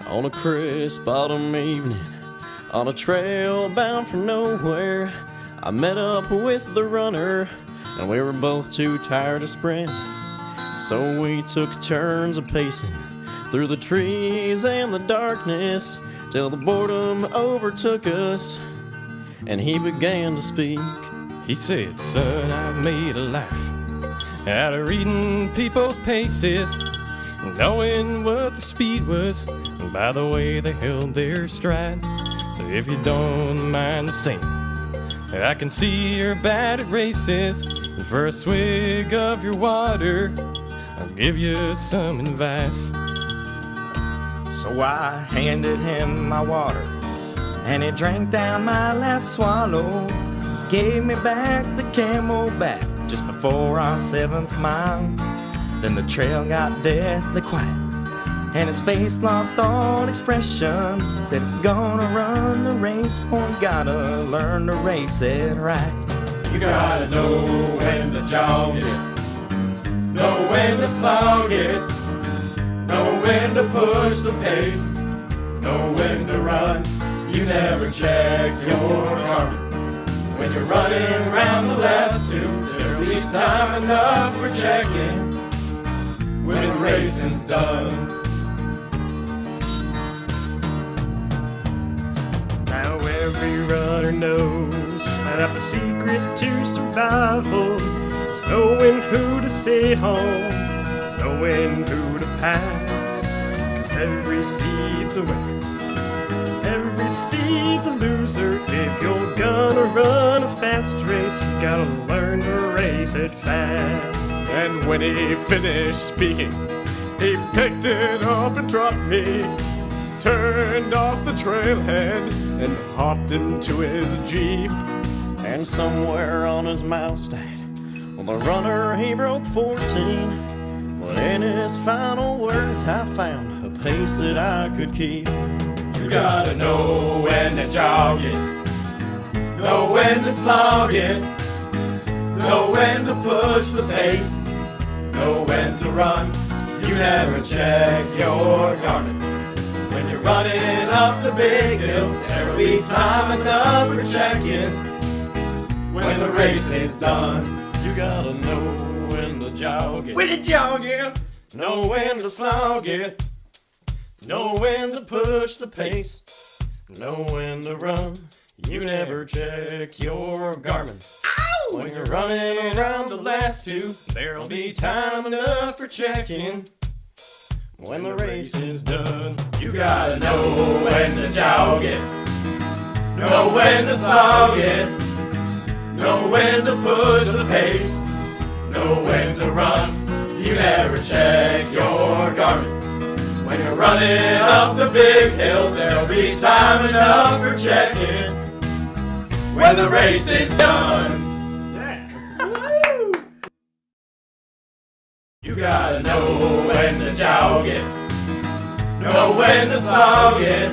On a crisp autumn evening, on a trail bound for nowhere, I met up with the runner, and we were both too tired to sprint. So we took turns of pacing through the trees and the darkness, till the boredom overtook us, and he began to speak. He said, "Son, I've made a life out of reading people's paces, knowing what the speed was, and by the way they held their stride. So if you don't mind the same, I can see you're bad at races, and for a swig of your water, I'll give you some advice." So I handed him my water, and he drank down my last swallow. Gave me back the Campbell back just before our 7th mile. Then the trail got deathly quiet, and his face lost all expression. Said, "If you're gonna run the race, boy, gotta learn to race it right. You gotta know when to jog it, know when to slog it, know when to push the pace, know when to run. You never check your garment. When you're running around the last two, there'll be time enough for checking when the racing's done." Now every runner knows that the secret to survival is knowing who to stay home, knowing who to pass. 'Cause every seed's a winner, every seed's a loser. If you're gonna run a fast race, you gotta learn to race it fast. And when he finished speaking, he picked it up and dropped me, turned off the trailhead, and hopped into his Jeep. And somewhere on his moustache, well, the runner, he broke 14. But in his final words, I found a pace that I could keep. You gotta know when to jog it, know when to slog it, know when to push the pace, know when to run. You never check your garment. When you're running up the big hill, there'll be time enough for checking when the race is done. You gotta know when to jog it, When to jog it, know when to slog it, know when to push the pace, know when to run. You never check your garment. When you're running around the last two, there'll be time enough for checking when the race is done. you gotta know when to jog it, know when to slog it, know when to push the pace, know when to run. You never check your garment. When you're running up the big hill, there'll be time enough for checking when the race is done. You gotta know when to jog it, know when to slog it,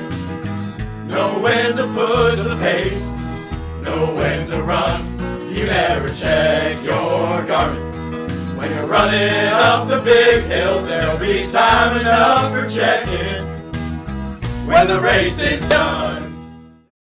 know when to push the pace, know when to run. You never check your garment. When you're running up the big hill, there'll be time enough for checking when the race is done.